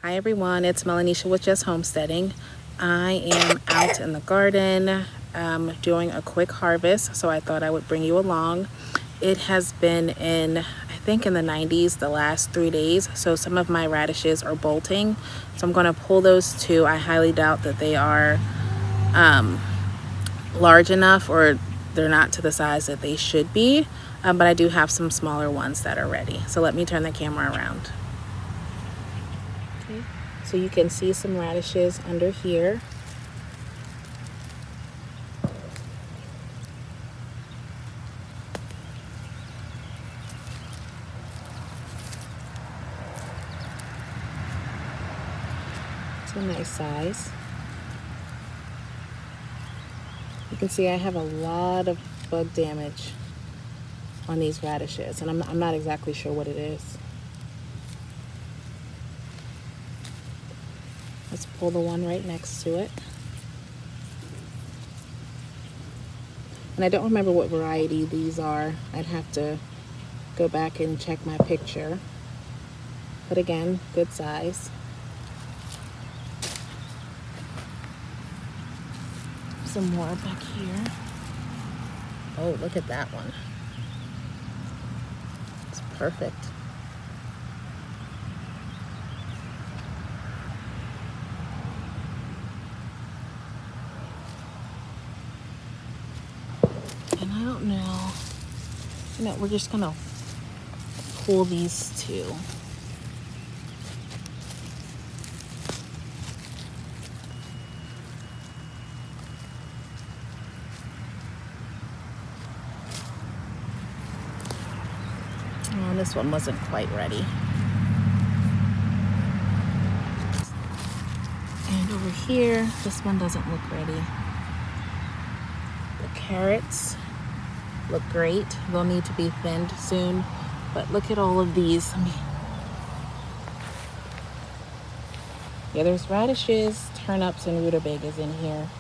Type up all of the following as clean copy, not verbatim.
Hi everyone, it's Melanisha with Just Homesteading. I am out in the garden doing a quick harvest, so I thought I would bring you along. It has been I think in the 90s the last 3 days, so some of my radishes are bolting. So I'm going to pull those too. I highly doubt that they are large enough, or they're not to the size that they should be, but I do have some smaller ones that are ready. So let me turn the camera around. Okay, so you can see some radishes under here. It's a nice size. You can see I have a lot of bug damage on these radishes, and I'm not exactly sure what it is. Let's pull the one right next to it. And I don't remember what variety these are. I'd have to go back and check my picture. But again, good size. Some more back here. Oh, look at that one. It's perfect. And I don't know, we're just gonna pull these two. Oh, this one wasn't quite ready. And over here, this one doesn't look ready. The carrots look great. They'll need to be thinned soon, but look at all of these. Yeah, there's radishes, turnips, and rutabagas in here.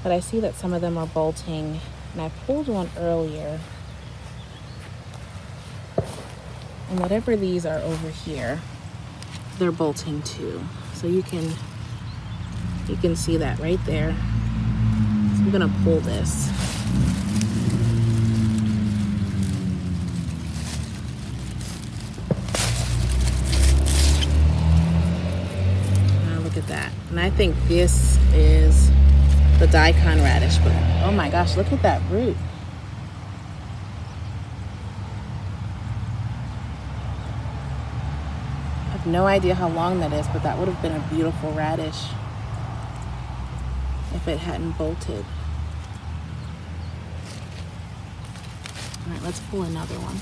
But I see that some of them are bolting, and I pulled one earlier. And whatever these are over here, they're bolting too. So you can see that right there. So I'm gonna pull this. Now look at that. And I think this is the daikon radish, but oh my gosh, look at that root. I have no idea how long that is, but that would have been a beautiful radish if it hadn't bolted. All right, let's pull another one.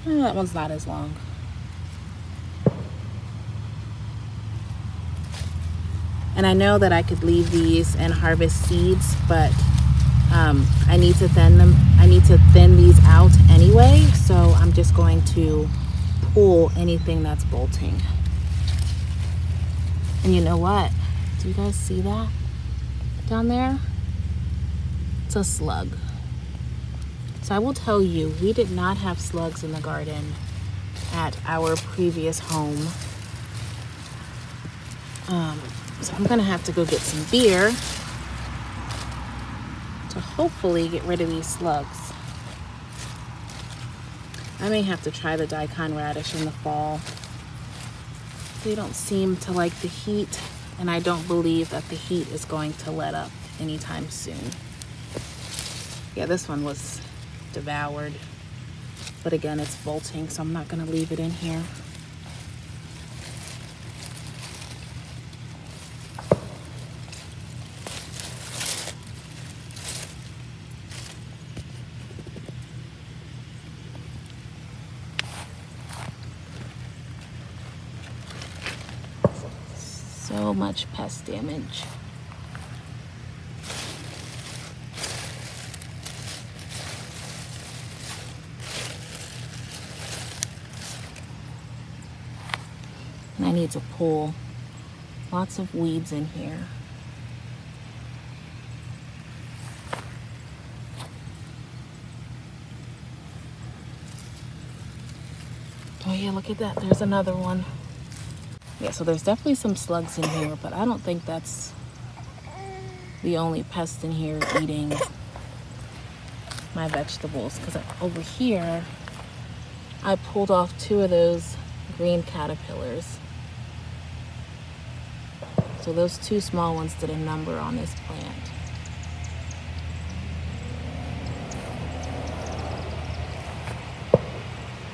Oh, that one's not as long. And I know that I could leave these and harvest seeds, but I need to thin them. I need to thin these out anyway, so I'm just going to pull anything that's bolting. And you know what? Do you guys see that down there? It's a slug. So I will tell you, we did not have slugs in the garden at our previous home. So I'm gonna have to go get some beer to hopefully get rid of these slugs. I may have to try the daikon radish in the fall. They don't seem to like the heat, and I don't believe that the heat is going to let up anytime soon. Yeah, this one was devoured, but again, it's bolting, so I'm not going to leave it in here. So much pest damage. And I need to pull Lots of weeds in here. Oh yeah, look at that. There's another one. Yeah, so there's definitely some slugs in here, but I don't think that's the only pest in here eating my vegetables, because over here I pulled off 2 of those green caterpillars. So those 2 small ones did a number on this plant.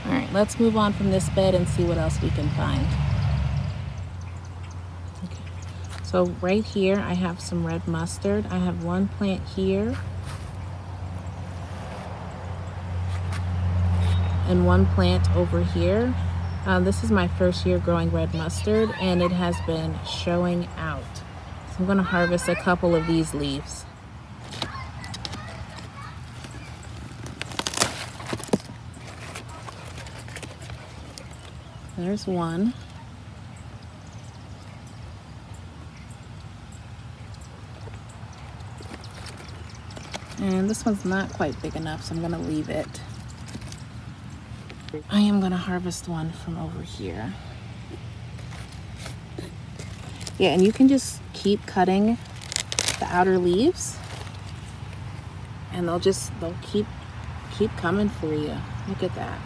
All right, let's move on from this bed and see what else we can find. Okay. So right here I have some red mustard. I have 1 plant here and 1 plant over here. This is my first year growing red mustard, and it has been showing out. So I'm going to harvest a couple of these leaves. There's one. And this one's not quite big enough, so I'm going to leave it. I am going to harvest one from over here. Yeah, and you can just keep cutting the outer leaves, and they'll keep coming for you. Look at that.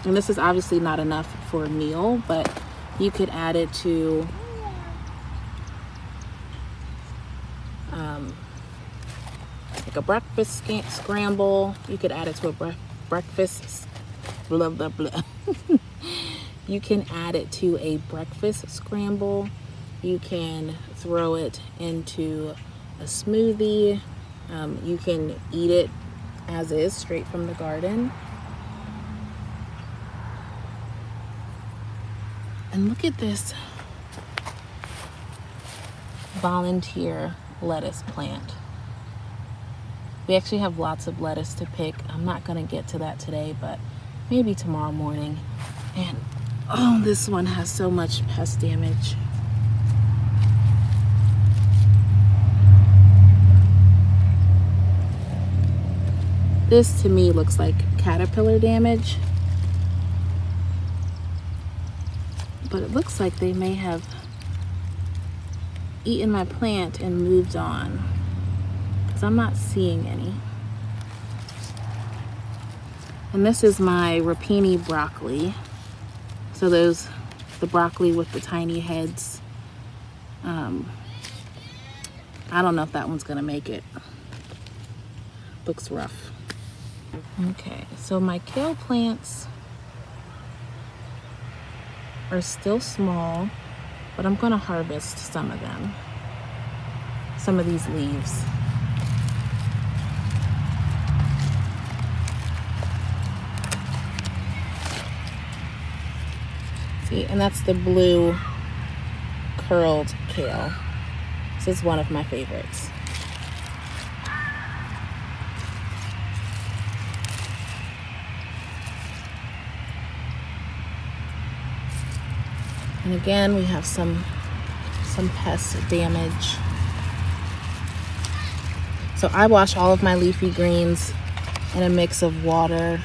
And this is obviously not enough for a meal, but you could add it to like a breakfast scramble. You could add it to a breakfast blah blah blah. You can add it to a breakfast scramble. You can throw it into a smoothie. You can eat it as is, straight from the garden. And look at this volunteer lettuce plant. We actually have lots of lettuce to pick. I'm not gonna get to that today, but maybe tomorrow morning. And oh, this one has so much pest damage. This to me looks like caterpillar damage, but it looks like they may have eaten my plant and moved on, because I'm not seeing any. And this is my rapini broccoli. So the broccoli with the tiny heads. I don't know if that one's gonna make it. Looks rough. Okay, so my kale plants are still small, but I'm gonna harvest some of them. Some of these leaves. See, and that's the blue curled kale. This is one of my favorites. And again, we have some pest damage. So I wash all of my leafy greens in a mix of water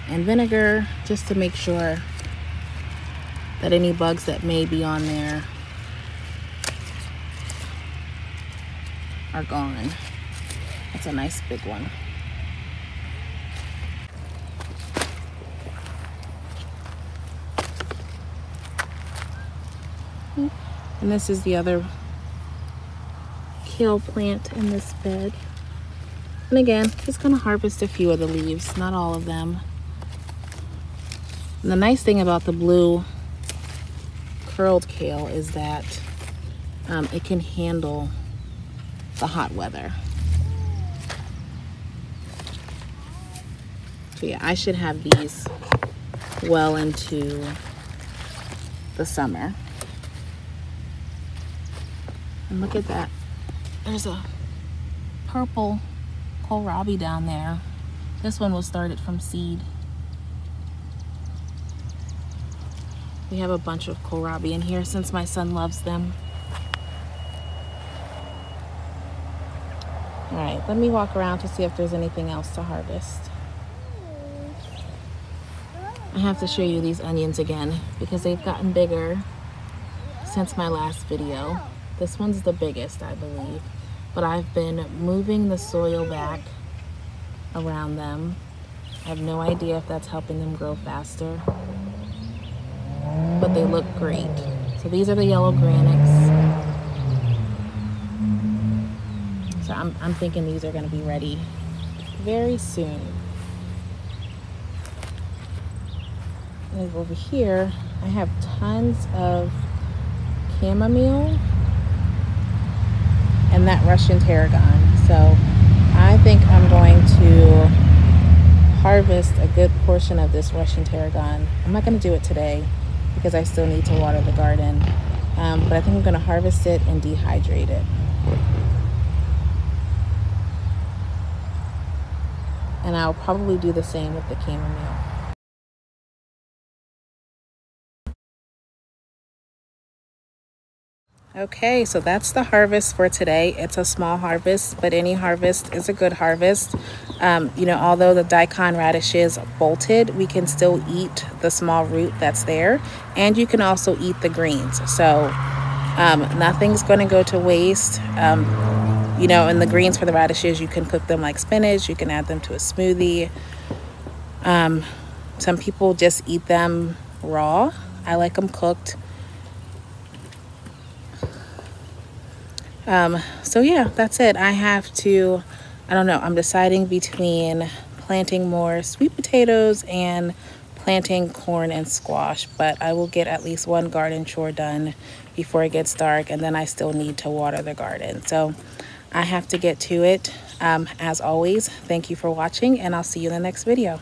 and vinegar, just to make sure that any bugs that may be on there are gone. That's a nice big one. And this is the other kale plant in this bed. And again, just gonna harvest a few of the leaves, not all of them. And the nice thing about the blue curled kale is that it can handle the hot weather. So yeah, I should have these well into the summer. And look at that. There's a purple kohlrabi down there. This one was started from seed. We have a bunch of kohlrabi in here since my son loves them. All right, let me walk around to see if there's anything else to harvest. I have to show you these onions again because they've gotten bigger since my last video. This one's the biggest, I believe, but I've been moving the soil back around them. I have no idea if that's helping them grow faster, but they look great. So these are the yellow granics. So I'm thinking these are going to be ready very soon. And over here, I have tons of chamomile and that Russian tarragon. So I think I'm going to harvest a good portion of this Russian tarragon. I'm not going to do it today because I still need to water the garden. But I think I'm going to harvest it and dehydrate it. And I'll probably do the same with the chamomile. Okay, so that's the harvest for today. It's a small harvest, but any harvest is a good harvest. You know, although the daikon radish is bolted, we can still eat the small root that's there, and you can also eat the greens. So nothing's going to go to waste. You know, and the greens for the radishes, you can cook them like spinach. You can add them to a smoothie. Some people just eat them raw. I like them cooked. So yeah, that's it. I don't know, I'm deciding between planting more sweet potatoes and planting corn and squash, but I will get at least one garden chore done before it gets dark, and then I still need to water the garden. So I have to get to it. As always, thank you for watching, and I'll see you in the next video.